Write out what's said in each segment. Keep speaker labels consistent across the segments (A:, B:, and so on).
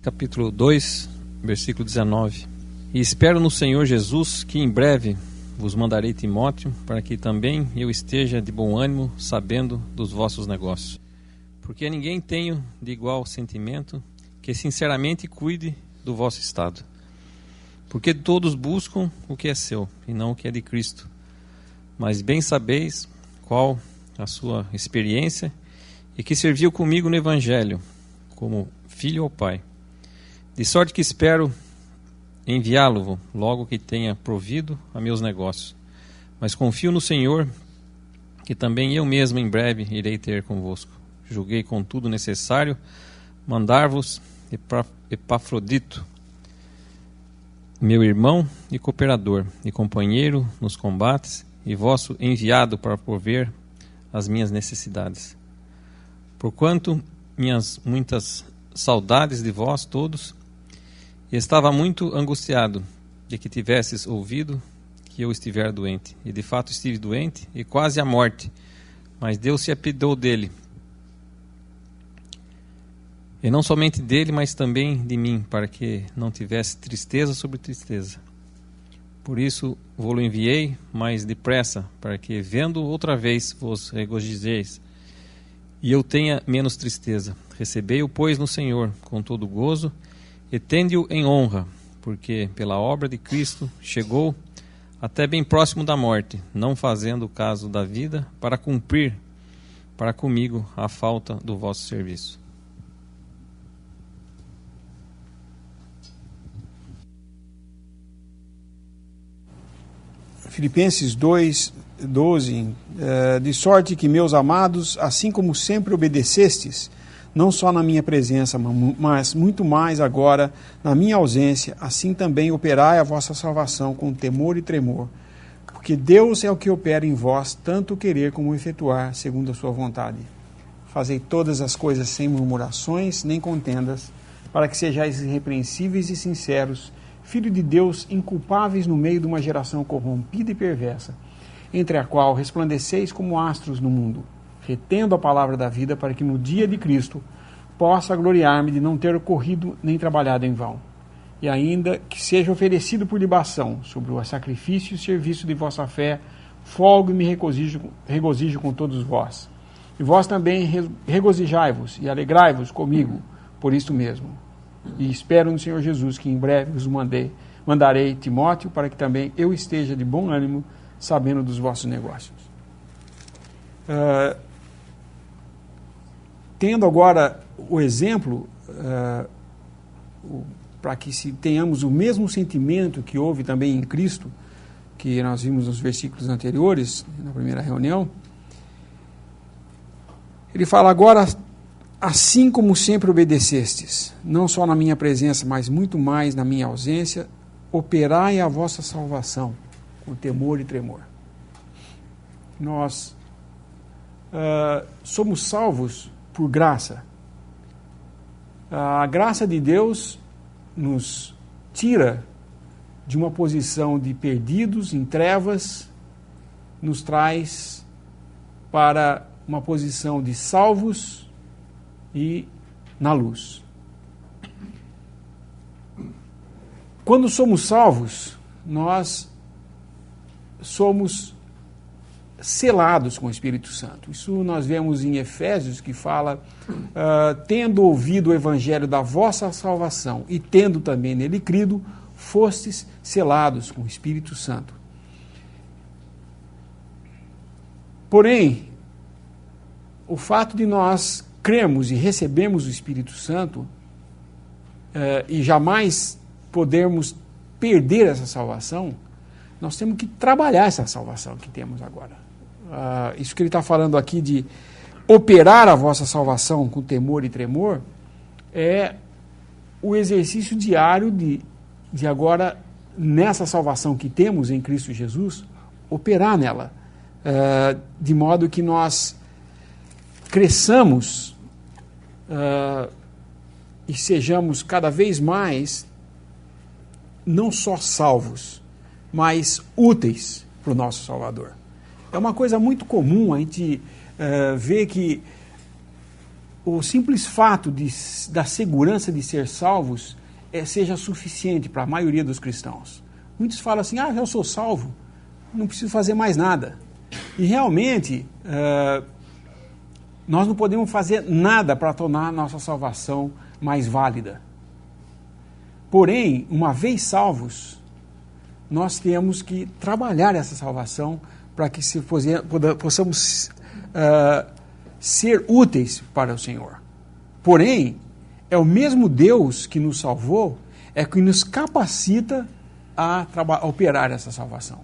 A: capítulo 2, versículo 19. E espero no Senhor Jesus que em breve vos mandarei Timóteo, para que também eu esteja de bom ânimo, sabendo dos vossos negócios. Porque a ninguém tenho de igual sentimento que sinceramente cuide do vosso estado. Porque todos buscam o que é seu, e não o que é de Cristo. Mas bem sabeis qual a sua experiência, e que serviu comigo no Evangelho, como filho ao Pai. De sorte que espero enviá-lo logo que tenha provido a meus negócios. Mas confio no Senhor, que também eu mesmo em breve irei ter convosco. Julguei contudo necessário mandar-vos Epafrodito, meu irmão e cooperador, e companheiro nos combates, e vosso enviado para prover as minhas necessidades. Porquanto minhas muitas saudades de vós todos, e estava muito angustiado de que tivesses ouvido que eu estivera doente. E de fato estive doente e quase à morte, mas Deus se apiedou dele. E não somente dele, mas também de mim, para que não tivesse tristeza sobre tristeza. Por isso vou-lo enviei mais depressa, para que, vendo outra vez, vos regozijeis, e eu tenha menos tristeza. Recebei-o, pois, no Senhor, com todo gozo, e tende-o em honra, porque pela obra de Cristo chegou até bem próximo da morte, não fazendo caso da vida, para cumprir para comigo a falta do vosso serviço.
B: Filipenses 2:12, de sorte que, meus amados, assim como sempre obedecestes, não só na minha presença, mas muito mais agora na minha ausência, assim também operai a vossa salvação com temor e tremor, porque Deus é o que opera em vós, tanto o querer como o efetuar, segundo a sua vontade. Fazei todas as coisas sem murmurações nem contendas, para que sejais irrepreensíveis e sinceros, filho de Deus, inculpáveis no meio de uma geração corrompida e perversa, entre a qual resplandeceis como astros no mundo, retendo a palavra da vida, para que no dia de Cristo possa gloriar-me de não ter corrido nem trabalhado em vão, e ainda que seja oferecido por libação sobre o sacrifício e serviço de vossa fé, folgo e me regozijo com todos vós. E vós também regozijai-vos e alegrai-vos comigo por isto mesmo. E espero no Senhor Jesus que em breve vos mandarei Timóteo, para que também eu esteja de bom ânimo, sabendo dos vossos negócios. Tendo agora o exemplo, para que tenhamos o mesmo sentimento que houve também em Cristo, que nós vimos nos versículos anteriores, na primeira reunião, ele fala agora: assim como sempre obedecestes, não só na minha presença, mas muito mais na minha ausência, operai a vossa salvação com temor e tremor. Nós somos salvos por graça. A graça de Deus nos tira de uma posição de perdidos em trevas, nos traz para uma posição de salvos e na luz. Quando somos salvos, nós somos selados com o Espírito Santo. Isso nós vemos em Efésios, que fala: tendo ouvido o evangelho da vossa salvação e tendo também nele crido, fostes selados com o Espírito Santo. Porém, o fato de nós cremos e recebemos o Espírito Santo e jamais podermos perder essa salvação, nós temos que trabalhar essa salvação que temos agora. Isso que ele está falando aqui de operar a vossa salvação com temor e tremor é o exercício diário de agora, nessa salvação que temos em Cristo Jesus, operar nela, de modo que nós cresçamos e sejamos cada vez mais não só salvos, mas úteis para o nosso Salvador. É uma coisa muito comum a gente ver que o simples fato da segurança de ser salvos seja suficiente para a maioria dos cristãos. Muitos falam assim, eu sou salvo, não preciso fazer mais nada. E realmente, nós não podemos fazer nada para tornar a nossa salvação mais válida. Porém, uma vez salvos, nós temos que trabalhar essa salvação para que possamos ser úteis para o Senhor. Porém, é o mesmo Deus que nos salvou, é que nos capacita a operar essa salvação.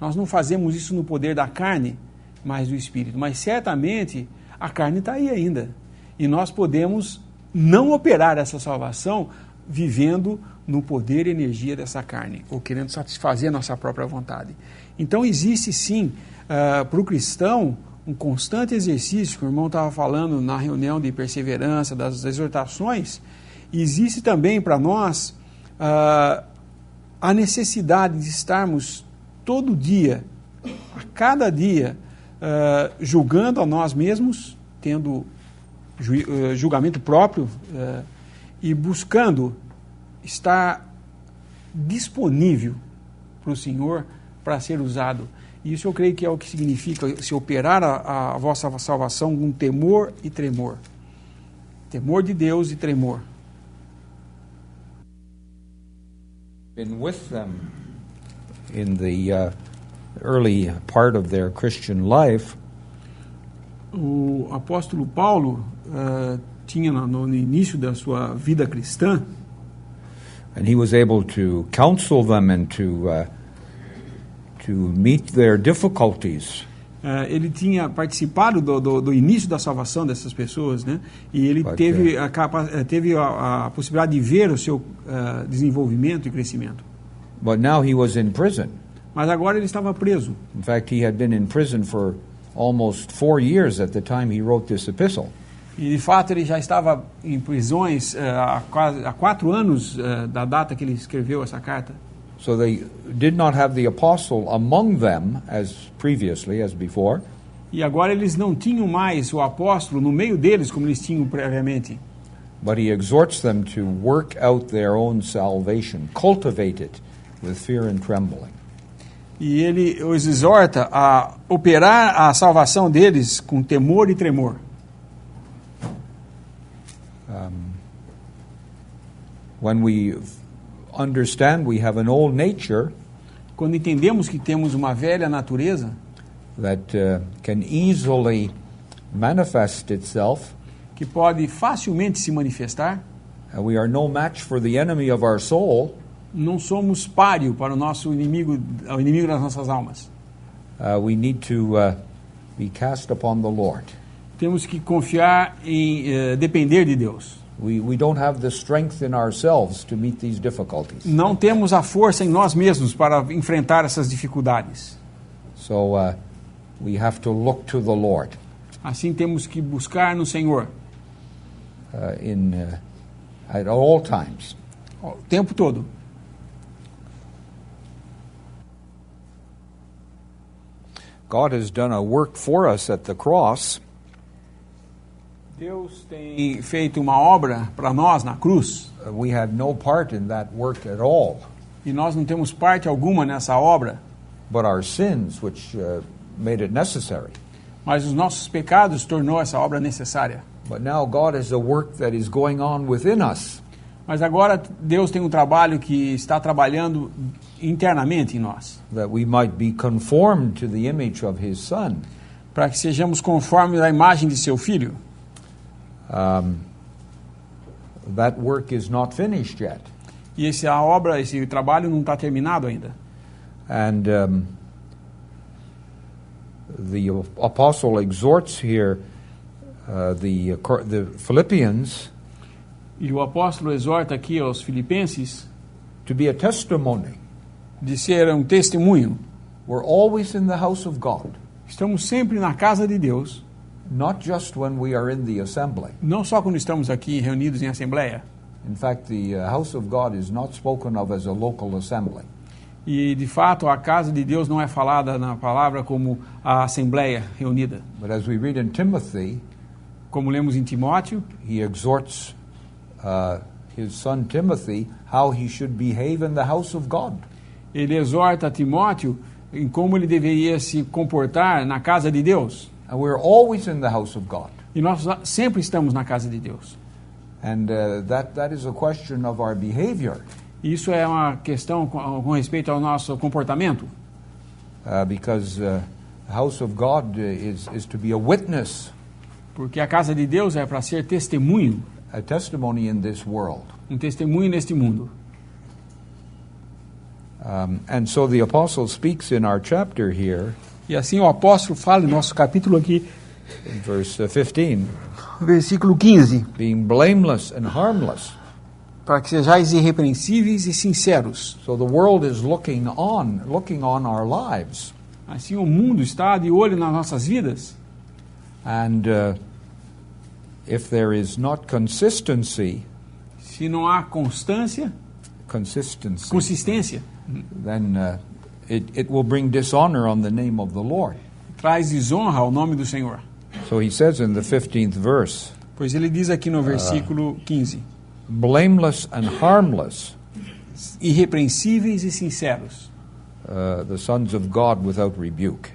B: Nós não fazemos isso no poder da carne, mas do Espírito. Mas certamente a carne está aí ainda. E nós podemos não operar essa salvação vivendo no poder e energia dessa carne, ou querendo satisfazer a nossa própria vontade. Então existe sim, para o cristão, um constante exercício, que o irmão estava falando na reunião de perseverança, das exortações. Existe também para nós a necessidade de estarmos todo dia, a cada dia, julgando a nós mesmos, tendo julgamento próprio e buscando estar disponível para o Senhor para ser usado. Isso eu creio que é o que significa se operar a vossa salvação com temor e tremor. Temor de Deus e tremor.
C: Been with them in the early part of their Christian life.
B: O apóstolo Paulo tinha no início da sua vida cristã,
C: And he was able to counsel them and to meet their difficulties.
B: Ele tinha participado do início da salvação dessas pessoas, né? E ele teve a possibilidade de ver o seu desenvolvimento e crescimento.
C: But now he was in prison.
B: Mas agora ele estava preso.
C: In fact, he had been in prison for almost 4 years at the time he wrote this epistle.
B: E de fato ele já estava em prisões há 4 anos da data que ele escreveu essa carta.
C: So they did not have the apostle among them as previously, as before.
B: E agora eles não tinham mais o apóstolo no meio deles como eles tinham previamente.
C: But he exhorts them to work out their own salvation, cultivate it with fear and trembling.
B: E ele os exorta a operar a salvação deles com temor e tremor.
C: When we understand we have an old nature
B: Quando entendemos que temos uma velha natureza
C: that can easily manifest itself,
B: que pode facilmente se manifestar,
C: we are no match for the enemy of our soul.
B: não somos páreo para o nosso inimigo, o inimigo das nossas almas.
C: We need to be cast upon the Lord.
B: Temos que confiar em depender de Deus.
C: We don't have the strength in ourselves to meet these difficulties.
B: Não temos a força em nós mesmos para enfrentar essas dificuldades.
C: So we have to look to the Lord
B: Assim temos que buscar no Senhor
C: at all times.
B: o tempo todo.
C: God has done a work for us at the cross.
B: Deus tem feito uma obra para nós na cruz
C: We had no part in that work at all,
B: e nós não temos parte alguma nessa obra,
C: but our sins, which made it necessary.
B: mas os nossos pecados tornou essa obra necessária.
C: But now God has a work that is going on within us,
B: Mas agora Deus tem um trabalho que está trabalhando internamente em nós,
C: that we might be conformed to the image of His Son.
B: para que sejamos conformes à imagem de seu Filho.
C: That work is not finished yet.
B: E essa obra, esse trabalho não está terminado ainda.
C: And the apostle exhorts here the Philippians
B: E o apóstolo exorta aqui aos filipenses
C: to be a testimony.
B: de ser um testemunho.
C: We're always in the house of God,
B: Estamos sempre na casa de Deus,
C: not just when we are in the assembly.
B: não só quando estamos aqui reunidos em assembleia.
C: In fact, the house of God is not spoken of as a local assembly.
B: E, de fato, a casa de Deus não é falada na palavra como a assembleia reunida.
C: But as we read in Timothy,
B: como lemos em Timóteo,
C: he exhorts his son Timothy how he should behave in the house of God.
B: ele exorta Timóteo em como ele deveria se comportar na casa de Deus.
C: And we're always in the house of God.
B: E nós sempre estamos na casa de Deus.
C: And that is a question of our behavior.
B: Isso é uma questão com respeito ao nosso comportamento.
C: Because the house of God is to be a witness,
B: Porque a casa de Deus é para ser testemunho,
C: a testimony in this world.
B: um testemunho neste mundo.
C: And so the apostle speaks in our chapter here,
B: E assim o apóstolo fala em nosso capítulo aqui,
C: in verse 15,
B: versículo 15,
C: being blameless and harmless.
B: para que sejais irrepreensíveis e sinceros.
C: So the world is looking on our lives.
B: Assim o mundo está de olho nas nossas vidas.
C: And if there is not consistency,
B: Se não há consistência,
C: then it will bring dishonor on the name of the Lord.
B: traz desonra ao nome do Senhor.
C: So he says in the 15th verse,
B: Pois ele diz aqui no versículo 15,
C: blameless and harmless,
B: irrepreensíveis e sinceros,
C: the sons of God without rebuke.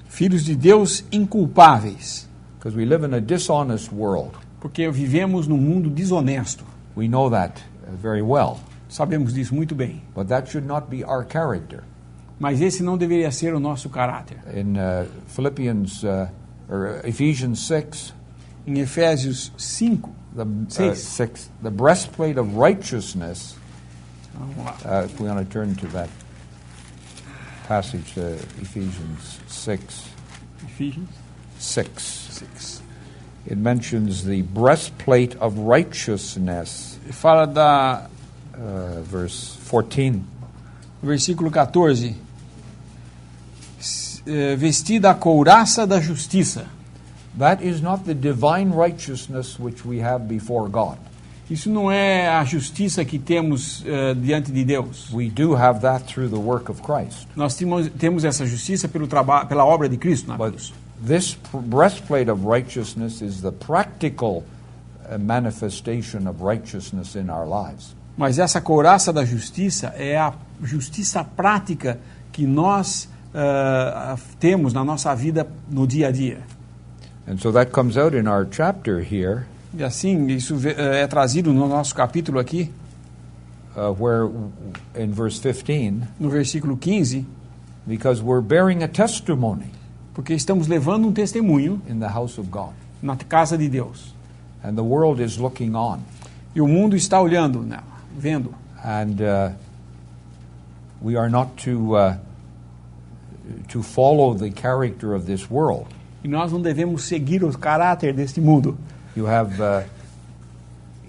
B: filhos de Deus inculpáveis,
C: Because we live in a dishonest world.
B: porque vivemos num mundo desonesto.
C: We know that very well.
B: Sabemos disso muito bem.
C: But that should not be our character.
B: Mas esse não deveria ser o nosso caráter.
C: In Ephesians 6,
B: Em Efésios 5,
C: the breastplate of righteousness,
B: vamos lá.
C: if we want to turn to that passage, Ephesians 6,
B: Efésios
C: 6.
B: 6.
C: It mentions the breastplate of righteousness,
B: Fala da
C: verse 14.
B: versículo 14. Vestida a couraça da justiça.
C: That is not the divine righteousness which we have before God.
B: Isso não é a justiça que temos diante de Deus.
C: We do have that through the work of Christ.
B: Nós temos essa justiça pela obra de Cristo na
C: But
B: cruz.
C: this breastplate of righteousness is the practical manifestation of righteousness in our lives.
B: Mas essa couraça da justiça é a justiça prática que nós temos na nossa vida no dia a dia.
C: And so that comes out in our chapter here,
B: E assim, isso é trazido no nosso capítulo aqui,
C: where in verse 15,
B: no versículo 15,
C: because we're bearing a testimony
B: porque estamos levando um testemunho
C: in the house of God.
B: na casa de Deus.
C: And the world is looking on.
B: E o mundo está olhando, né, vendo.
C: And we are not to follow the character of this world.
B: E nós não devemos seguir o caráter deste mundo.
C: You have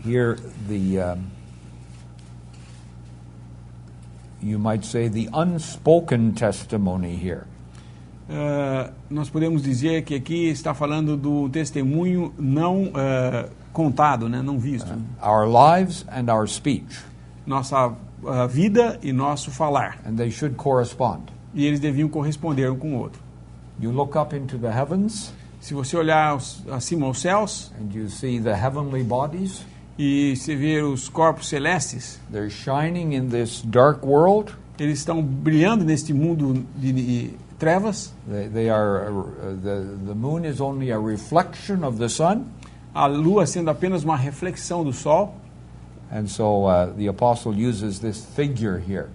C: here the, you might say, the unspoken testimony here.
B: Nós podemos dizer que aqui está falando do testemunho não contado, né, não visto.
C: Our lives and our speech.
B: Nossa vida e nosso falar.
C: And they should correspond.
B: E eles deviam corresponder um com o outro.
C: You look up into the heavens,
B: Se você olhar acima aos céus
C: and you see the heavenly bodies.
B: e você ver os corpos celestes,
C: They're shining in this dark world.
B: eles estão brilhando neste mundo de trevas.
C: They are the moon is only a reflection of the sun.
B: A lua sendo apenas uma reflexão do sol.
C: And so the apostle uses this figure here.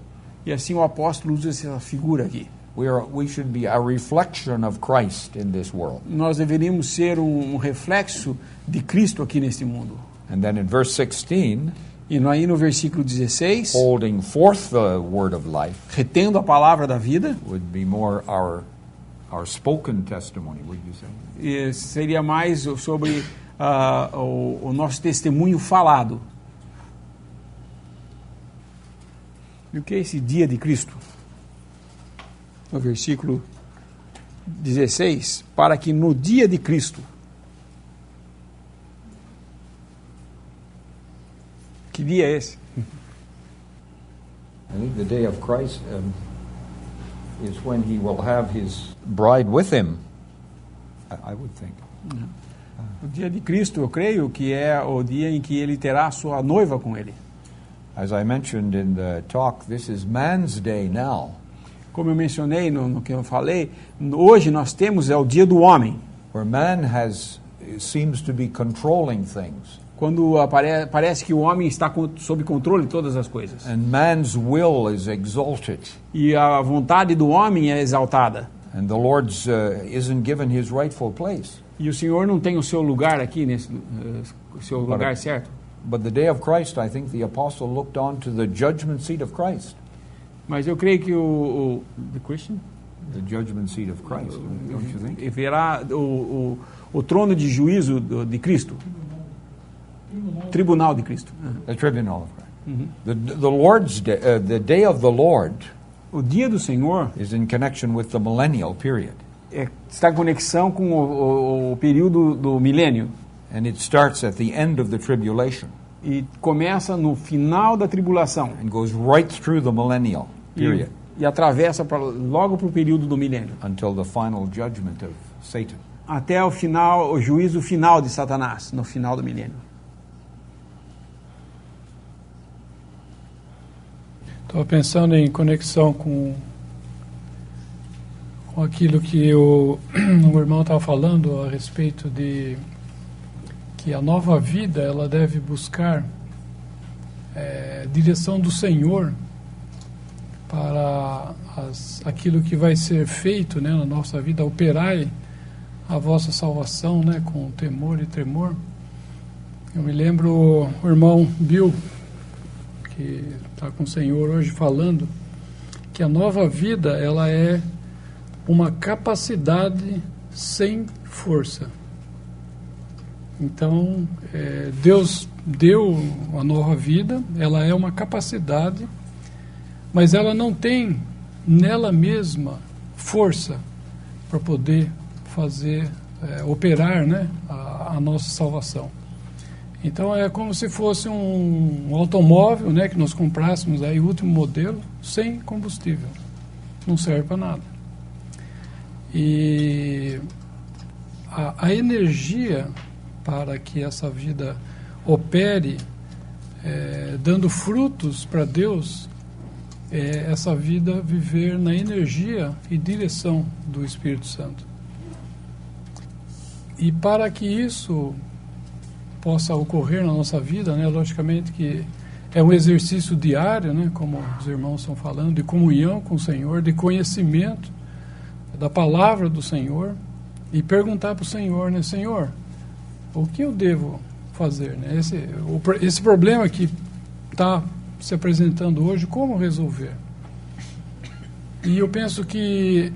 B: E assim o apóstolo usa essa figura aqui.
C: We should be a reflection of Christ in this world.
B: Nós deveríamos ser um reflexo de Cristo aqui neste mundo.
C: And then in verse 16,
B: E aí no versículo 16,
C: holding forth the word of life
B: retendo a palavra da vida,
C: would be more our spoken testimony, would you say?
B: seria mais sobre o nosso testemunho falado. E o que é esse dia de Cristo? No versículo 16, para que no dia de Cristo, que dia é esse?
C: I think the day of Christ is when he will have his bride with him. I would think.
B: O dia de Cristo, eu creio que é o dia em que ele terá a sua noiva com ele.
C: As I mentioned in the talk, this is man's day now.
B: Como eu mencionei no que eu falei, hoje nós temos o dia do homem,
C: Where man seems to be controlling things.
B: quando parece que o homem está sob controle de todas as coisas.
C: And man's will is exalted.
B: E a vontade do homem é exaltada.
C: And the Lord's isn't given his rightful place.
B: E o Senhor não tem o seu lugar aqui, o seu lugar certo.
C: But the day of Christ, I think the apostle looked on to the judgment seat of Christ.
B: Mas eu creio que the Christian
C: The judgment seat of Christ, don't you think?
B: verá o trono de juízo de Cristo. Tribunal de Cristo.
C: The tribunal of Christ. The Lord's day, the day of the Lord
B: O dia do Senhor
C: is in connection with the millennial period.
B: está em conexão com o período do milênio.
C: And it starts at the end of the tribulation
B: E começa no final da tribulação.
C: and goes right through the millennial period
B: E atravessa logo para o período do milênio.
C: until the final judgment of Satan.
B: Até o final, o juízo final de Satanás, no final do milênio.
D: Estou pensando em conexão com aquilo que o irmão estava falando a respeito de que a nova vida ela deve buscar direção do Senhor para aquilo que vai ser feito, né, na nossa vida. Operai a vossa salvação, né, com temor e tremor. Eu me lembro o irmão Bill, que está com o Senhor hoje, falando que a nova vida ela é uma capacidade sem força. Então, Deus deu a nova vida, ela é uma capacidade, mas ela não tem nela mesma força para poder fazer, operar, né, a nossa salvação. Então é como se fosse um automóvel, né, que nós comprássemos aí o último modelo sem combustível, não serve para nada. E a energia para que essa vida opere, dando frutos para Deus, é essa vida viver na energia e direção do Espírito Santo. E para que isso possa ocorrer na nossa vida, né, logicamente que é um exercício diário, né, como os irmãos estão falando, de comunhão com o Senhor, de conhecimento da palavra do Senhor, e perguntar para o Senhor, né, Senhor, o que eu devo fazer? Né? Esse problema que está se apresentando hoje, como resolver? E eu penso que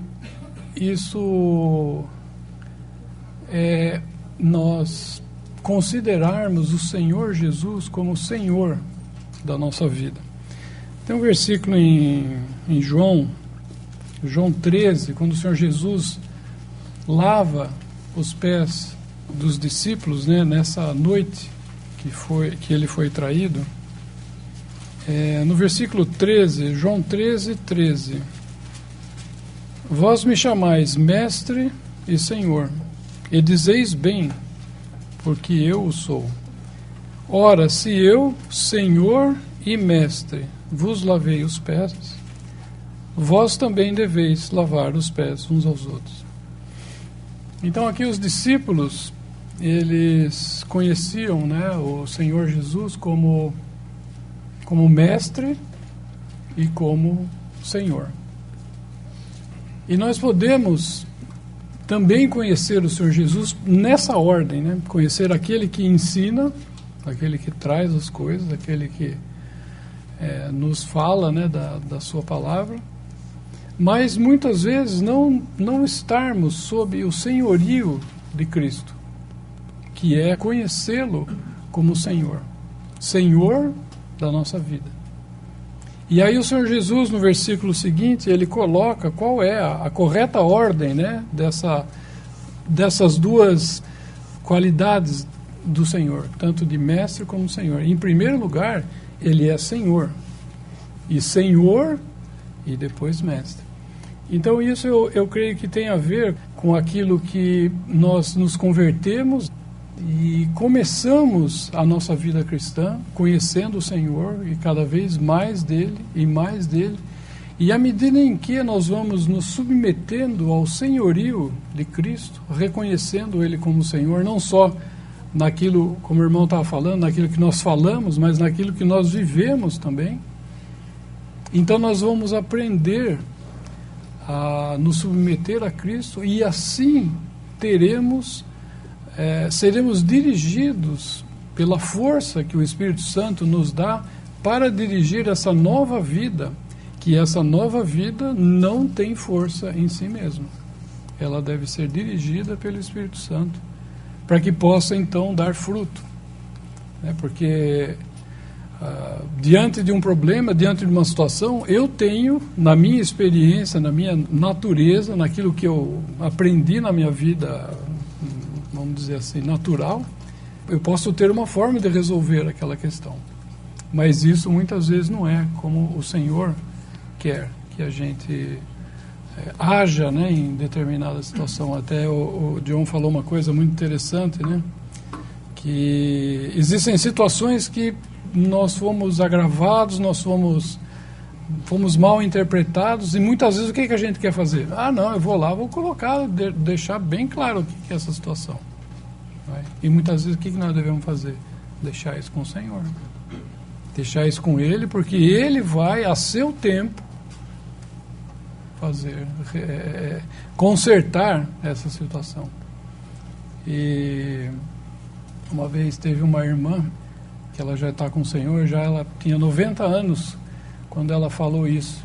D: isso é nós considerarmos o Senhor Jesus como o Senhor da nossa vida. Tem um versículo em João 13, quando o Senhor Jesus lava os pés dos discípulos, né, nessa noite que ele foi traído. No versículo 13, João 13, 13: Vós me chamais Mestre e Senhor, e dizeis bem, porque eu o sou. Ora, se eu, Senhor e Mestre, vos lavei os pés, vós também deveis lavar os pés uns aos outros. Então aqui os discípulos, eles conheciam, né, o Senhor Jesus como Mestre e como Senhor. E nós podemos também conhecer o Senhor Jesus nessa ordem, né? Conhecer aquele que ensina, aquele que traz as coisas, aquele que nos fala, né, da sua palavra, mas muitas vezes não estarmos sob o senhorio de Cristo, que é conhecê-lo como Senhor da nossa vida. E aí o Senhor Jesus, no versículo seguinte, ele coloca qual é a correta ordem, né, dessas duas qualidades do Senhor, tanto de mestre como Senhor. Em primeiro lugar, ele é Senhor, e depois mestre. Então isso eu creio que tem a ver com aquilo que nós nos convertemos E começamos a nossa vida cristã conhecendo o Senhor e cada vez mais dele e mais dele. E à medida em que nós vamos nos submetendo ao senhorio de Cristo, reconhecendo Ele como Senhor, não só naquilo, como o irmão estava falando, naquilo que nós falamos, mas naquilo que nós vivemos também, então nós vamos aprender a nos submeter a Cristo e assim seremos dirigidos pela força que o Espírito Santo nos dá para dirigir essa nova vida, que essa nova vida não tem força em si mesma. Ela deve ser dirigida pelo Espírito Santo, para que possa então dar fruto. Porque diante de um problema, diante de uma situação, eu tenho, na minha experiência, na minha natureza, naquilo que eu aprendi na minha vida, vamos dizer assim, natural, eu posso ter uma forma de resolver aquela questão. Mas isso muitas vezes não é como o Senhor quer que a gente haja, em determinada situação. Até o John falou uma coisa muito interessante, que existem situações que nós fomos agravados, nós fomos mal interpretados, e muitas vezes o que a gente quer fazer? Não, eu vou lá, vou colocar, deixar bem claro o que é essa situação. E muitas vezes o que nós devemos fazer? Deixar isso com o Senhor. Deixar isso com Ele, porque Ele vai, a seu tempo, consertar essa situação. E uma vez teve uma irmã, que ela já está com o Senhor, ela tinha 90 anos, quando ela falou isso.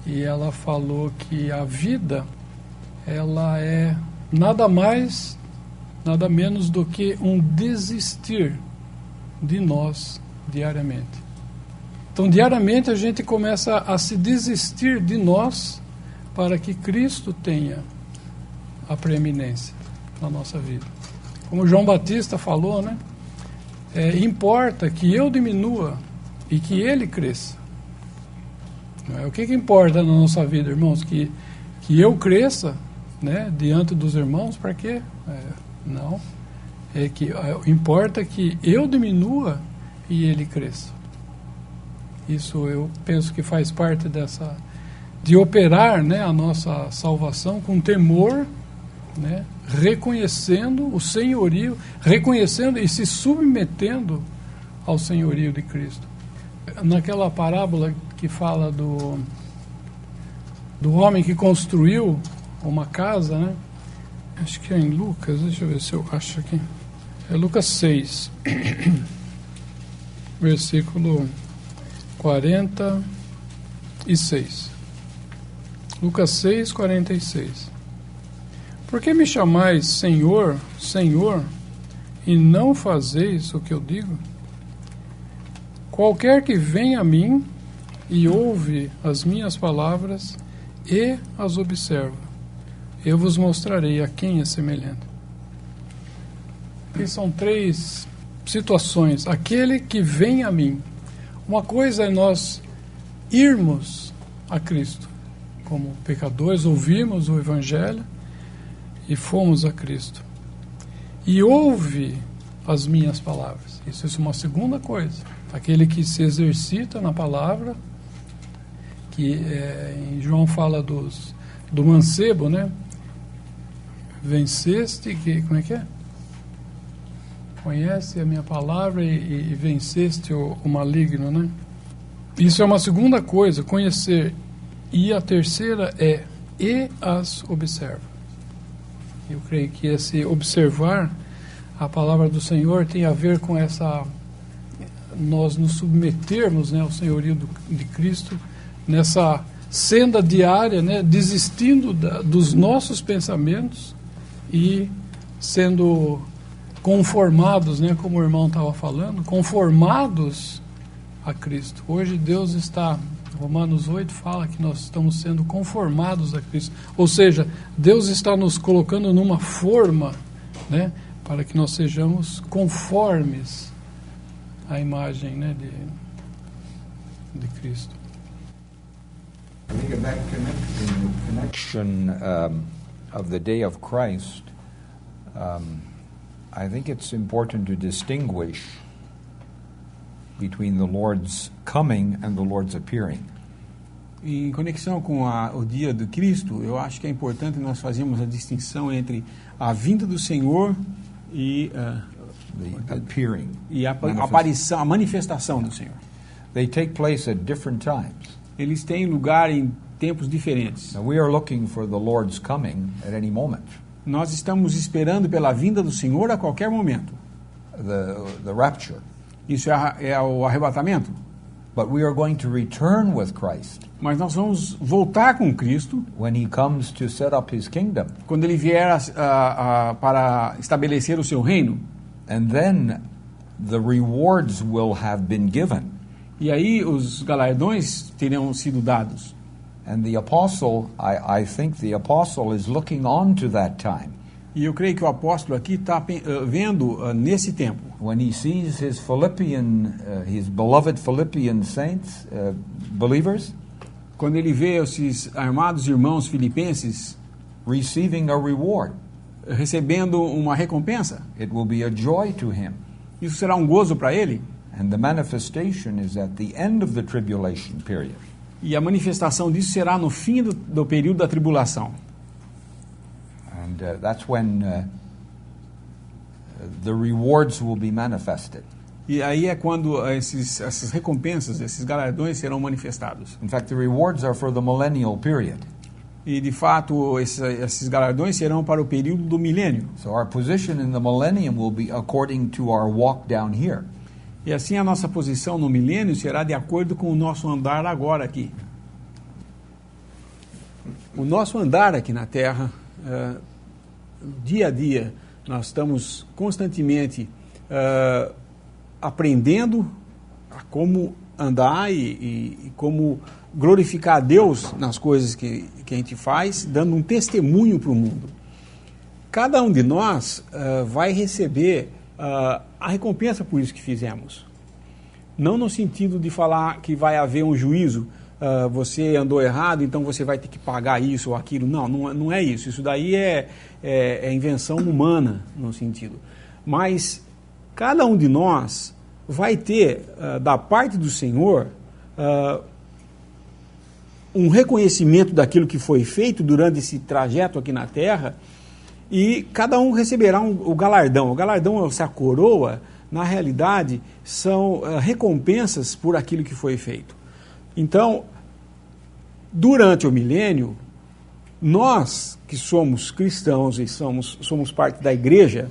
D: E ela falou que a vida, ela é nada mais, nada menos do que um desistir de nós diariamente. Então, diariamente a gente começa a se desistir de nós para que Cristo tenha a preeminência na nossa vida. Como João Batista falou, importa que eu diminua e que Ele cresça. O que importa na nossa vida, irmãos? Que eu cresça, diante dos irmãos, para quê? Não. Importa que eu diminua e Ele cresça. Isso eu penso que faz parte de operar, a nossa salvação com temor, reconhecendo o senhorio, reconhecendo e se submetendo ao senhorio de Cristo. Naquela parábola que fala do homem que construiu uma casa, acho que é em Lucas, deixa eu ver se eu acho aqui. É Lucas 6, versículo 46. Lucas 6, 46. Por que me chamais Senhor, Senhor, e não fazeis o que eu digo? Qualquer que vem a mim e ouve as minhas palavras e as observa, eu vos mostrarei a quem é semelhante. E são 3 situações. Aquele que vem a mim. Uma coisa é nós irmos a Cristo, como pecadores, ouvimos o Evangelho e fomos a Cristo. E ouve as minhas palavras. Isso é uma segunda coisa. Aquele que se exercita na palavra, que em João fala do mancebo, Venceste, como é que é? Conhece a minha palavra e venceste o maligno, Isso é uma segunda coisa, conhecer. E a terceira e as observa. Eu creio que esse observar a palavra do Senhor tem a ver com nós nos submetermos ao senhorio de Cristo, nessa senda diária, desistindo dos nossos pensamentos e sendo conformados, como o irmão estava falando, conformados a Cristo. Hoje Deus está, Romanos 8 fala que nós estamos sendo conformados a Cristo. Ou seja, Deus está nos colocando numa forma, para que nós sejamos conformes à imagem, de Cristo.
C: I think in that connection of the day of Christ, I think it's important to distinguish between the Lord's coming and the Lord's appearing.
B: Em conexão com o dia do Cristo, eu acho que é importante nós fazermos a distinção entre a vinda do Senhor e
C: The appearing.
B: a aparição, a manifestação do Senhor.
C: They take place at different times.
B: Eles têm lugar em tempos diferentes.
C: Now, we are looking for the Lord's coming at any moment.
B: Nós estamos esperando pela vinda do Senhor a qualquer momento.
C: The rapture.
B: Isso é o arrebatamento.
C: But we are going to return with Christ
B: Mas nós vamos voltar com Cristo
C: when He comes to set up His kingdom.
B: quando Ele vier para estabelecer o seu reino.
C: And then the rewards will have been given.
B: E aí os galardões terão sido dados.
C: And the apostle, I think the apostle is looking on to that time.
B: E eu creio que o apóstolo aqui está vendo nesse tempo.
C: When he sees his his beloved Philippian saints, believers,
B: Quando ele vê esses amados irmãos filipenses
C: receiving a reward,
B: recebendo uma recompensa,
C: it will be a joy to him.
B: isso será um gozo para ele.
C: And the manifestation is at the end of the tribulation period.
B: E a manifestação disso será no fim do período da tribulação.
C: And that's when the rewards will be manifested.
B: E aí é quando essas recompensas, esses galardões serão manifestados.
C: In fact, the rewards are for the millennial period.
B: E de fato esses galardões serão para o período do milênio.
C: So our position in the millennium will be according to our walk down here.
B: E assim a nossa posição no milênio será de acordo com o nosso andar agora aqui. O nosso andar aqui na Terra, dia a dia, nós estamos constantemente aprendendo a como andar e como glorificar a Deus nas coisas que a gente faz, dando um testemunho para o mundo. Cada um de nós vai receber a recompensa por isso que fizemos. Não no sentido de falar que vai haver um juízo, você andou errado, então você vai ter que pagar isso ou aquilo. Não é isso. Isso daí é invenção humana, no sentido. Mas cada um de nós vai ter, da parte do Senhor, um reconhecimento daquilo que foi feito durante esse trajeto aqui na Terra, e cada um receberá o galardão. O galardão, essa coroa, na realidade, são recompensas por aquilo que foi feito. Então, durante o milênio, nós que somos cristãos e somos parte da igreja,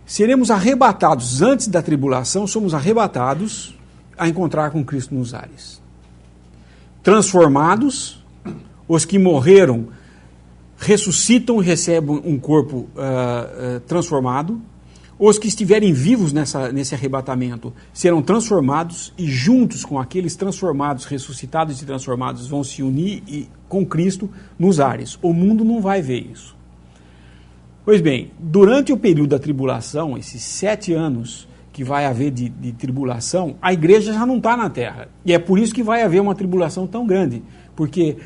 B: seremos arrebatados, antes da tribulação, somos arrebatados a encontrar com Cristo nos ares. Transformados, os que morreram ressuscitam e recebem um corpo transformado. Os que estiverem vivos nesse arrebatamento serão transformados e juntos com aqueles transformados, ressuscitados e transformados, vão se unir com Cristo nos ares. O mundo não vai ver isso. Pois bem, durante o período da tribulação, esses 7 anos que vai haver de tribulação, a igreja já não está na terra. E é por isso que vai haver uma tribulação tão grande. Porque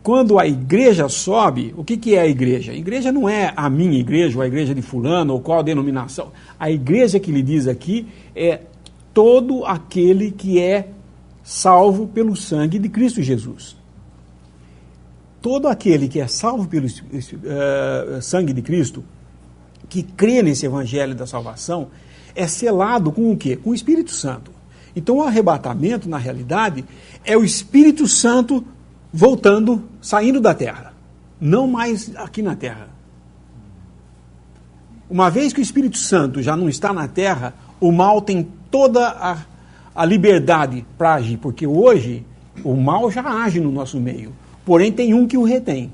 B: quando a igreja sobe, o que é a igreja? A igreja não é a minha igreja, ou a igreja de fulano, ou qual a denominação. A igreja que ele diz aqui é todo aquele que é salvo pelo sangue de Cristo Jesus. Todo aquele que é salvo pelo sangue de Cristo, que crê nesse evangelho da salvação, é selado com o quê? Com o Espírito Santo. Então o arrebatamento, na realidade, é o Espírito Santo voltando, saindo da terra, não mais aqui na terra. Uma vez que o Espírito Santo já não está na terra, o mal tem toda a liberdade para agir, porque hoje o mal já age no nosso meio, porém tem um que o retém,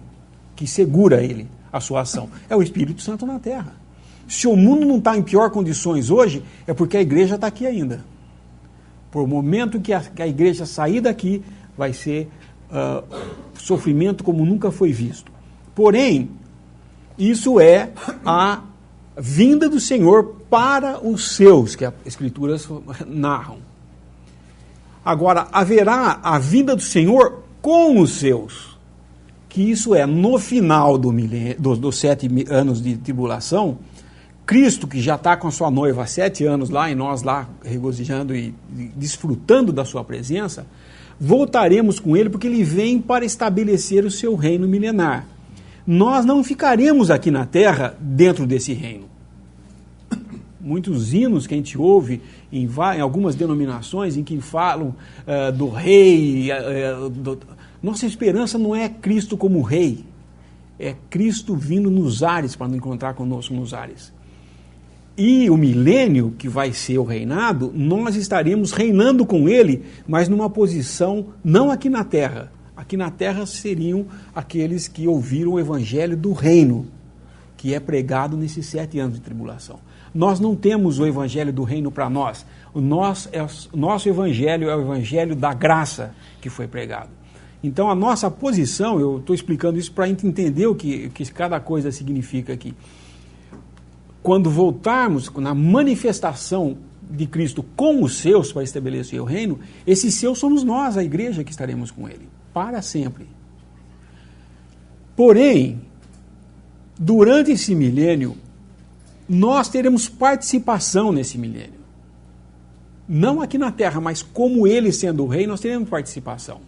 B: que segura ele, a sua ação, é o Espírito Santo na terra. Se o mundo não está em pior condições hoje, é porque a igreja está aqui ainda. Por o momento que a igreja sair daqui, vai ser sofrimento como nunca foi visto. Porém, isso é a vinda do Senhor para os seus, que as Escrituras narram. Agora, haverá a vinda do Senhor com os seus, que isso é no final dos 7 anos de tribulação, Cristo, que já está com a sua noiva há 7 anos lá, e nós lá regozijando e desfrutando da sua presença, voltaremos com ele porque ele vem para estabelecer o seu reino milenar. Nós não ficaremos aqui na terra dentro desse reino. Muitos hinos que a gente ouve em algumas denominações em que falam do rei. Nossa esperança não é Cristo como rei, é Cristo vindo nos ares para nos encontrar conosco nos ares. E o milênio, que vai ser o reinado, nós estaremos reinando com ele, mas numa posição não aqui na terra. Aqui na terra seriam aqueles que ouviram o evangelho do reino, que é pregado nesses 7 anos de tribulação. Nós não temos o evangelho do reino para nós. O nosso evangelho é o evangelho da graça que foi pregado. Então a nossa posição, eu estou explicando isso para a gente entender o que cada coisa significa aqui. Quando voltarmos na manifestação de Cristo com os seus para estabelecer o reino, esses seus somos nós, a igreja, que estaremos com ele, para sempre. Porém, durante esse milênio, nós teremos participação nesse milênio. Não aqui na terra, mas como ele sendo o rei, nós teremos participação.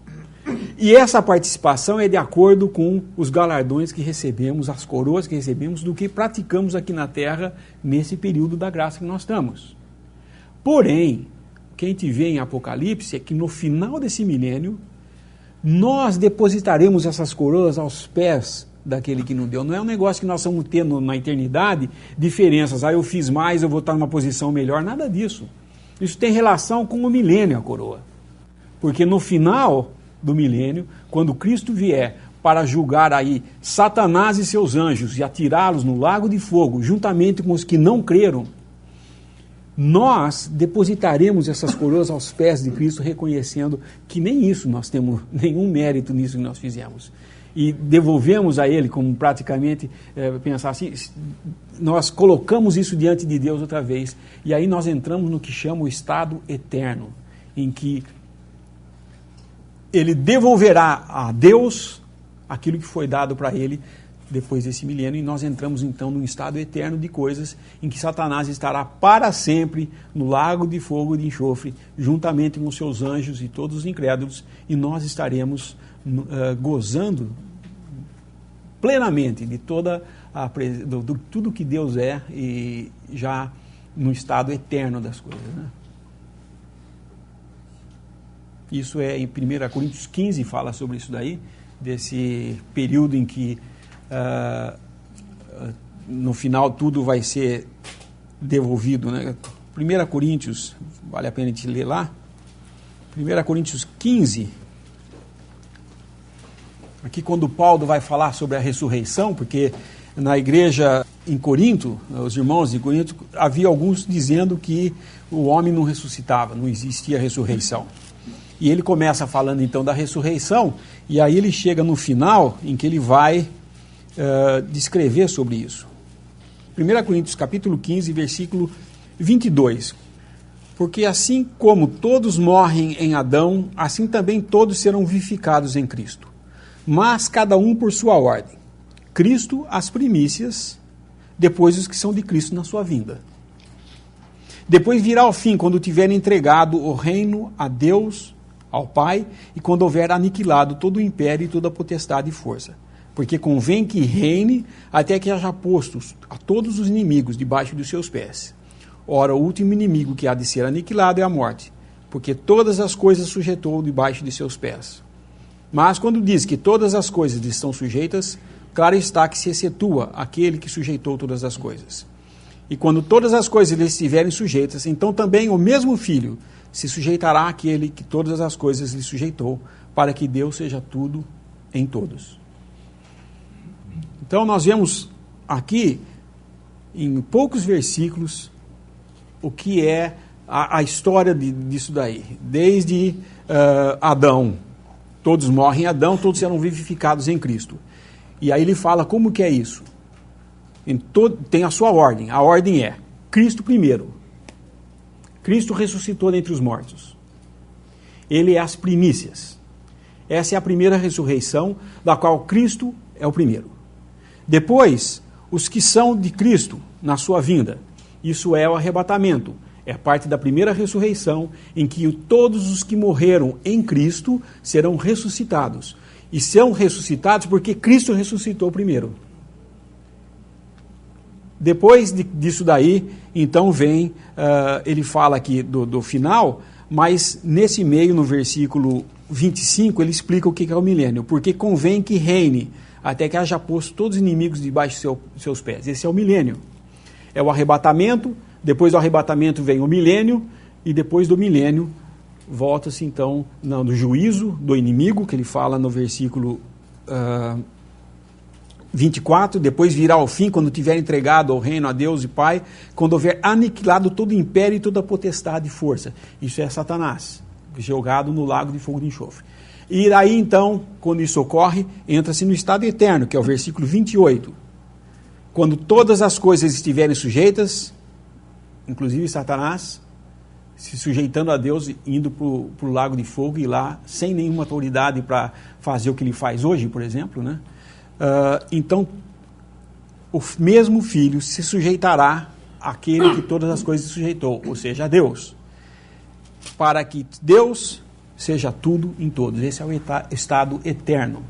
B: E essa participação é de acordo com os galardões que recebemos, as coroas que recebemos, do que praticamos aqui na terra nesse período da graça que nós estamos. Porém, o que a gente vê em Apocalipse é que no final desse milênio, nós depositaremos essas coroas aos pés daquele que não deu. Não é um negócio que nós vamos ter na eternidade, diferenças. Eu fiz mais, eu vou estar numa posição melhor. Nada disso. Isso tem relação com o milênio, a coroa. Porque no final do milênio, quando Cristo vier para julgar aí Satanás e seus anjos e atirá-los no lago de fogo, juntamente com os que não creram, nós depositaremos essas coroas aos pés de Cristo, reconhecendo que nem isso nós temos nenhum mérito nisso que nós fizemos. E devolvemos a Ele, como praticamente pensar assim, nós colocamos isso diante de Deus outra vez, e aí nós entramos no que chama o estado eterno, em que Ele devolverá a Deus aquilo que foi dado para Ele depois desse milênio, e nós entramos então num estado eterno de coisas em que Satanás estará para sempre no lago de fogo e de enxofre, juntamente com os seus anjos e todos os incrédulos, e nós estaremos gozando plenamente de tudo que Deus é, e já no estado eterno das coisas, né? Isso é em 1 Coríntios 15, fala sobre isso daí, desse período em que no final tudo vai ser devolvido, né? 1 Coríntios, vale a pena a gente ler lá, 1 Coríntios 15, aqui quando Paulo vai falar sobre a ressurreição, porque na igreja em Corinto, os irmãos de Corinto, havia alguns dizendo que o homem não ressuscitava, não existia ressurreição. E ele começa falando então da ressurreição, e aí ele chega no final em que ele vai descrever sobre isso. 1 Coríntios capítulo 15, versículo 22. Porque assim como todos morrem em Adão, assim também todos serão vivificados em Cristo. Mas cada um por sua ordem. Cristo as primícias, depois os que são de Cristo na sua vinda. Depois virá o fim, quando tiver entregado o reino a Deus, ao Pai, e quando houver aniquilado todo o império e toda a potestade e força. Porque convém que reine até que haja postos a todos os inimigos debaixo dos seus pés. Ora, o último inimigo que há de ser aniquilado é a morte, porque todas as coisas sujeitou debaixo de seus pés. Mas quando diz que todas as coisas lhe estão sujeitas, claro está que se excetua aquele que sujeitou todas as coisas. E quando todas as coisas lhe estiverem sujeitas, então também o mesmo Filho se sujeitará àquele que todas as coisas lhe sujeitou, para que Deus seja tudo em todos. Então nós vemos aqui, em poucos versículos, o que é a história disso daí. Desde Adão, todos morrem em Adão, todos serão vivificados em Cristo. E aí ele fala como que é isso. Tem a sua ordem. A ordem é Cristo primeiro. Cristo ressuscitou dentre os mortos. Ele é as primícias. Essa é a primeira ressurreição, da qual Cristo é o primeiro. Depois, os que são de Cristo na sua vinda. Isso é o arrebatamento. É parte da primeira ressurreição, em que todos os que morreram em Cristo serão ressuscitados. E serão ressuscitados porque Cristo ressuscitou primeiro. Depois disso daí, então vem, ele fala aqui do final, mas nesse meio, no versículo 25, ele explica o que é o milênio. Porque convém que reine, até que haja posto todos os inimigos debaixo de seus pés. Esse é o milênio. É o arrebatamento, depois do arrebatamento vem o milênio, e depois do milênio volta-se então no juízo do inimigo, que ele fala no versículo 24, depois virá o fim, quando tiver entregado ao reino a Deus e Pai, quando houver aniquilado todo o império e toda a potestade e força. Isso é Satanás, jogado no lago de fogo de enxofre. E daí então, quando isso ocorre, entra-se no estado eterno, que é o versículo 28. Quando todas as coisas estiverem sujeitas, inclusive Satanás, se sujeitando a Deus, indo para o lago de fogo e lá, sem nenhuma autoridade para fazer o que ele faz hoje, por exemplo, né? Então, o mesmo Filho se sujeitará àquele que todas as coisas se sujeitou, ou seja, a Deus, para que Deus seja tudo em todos. Esse é o estado eterno.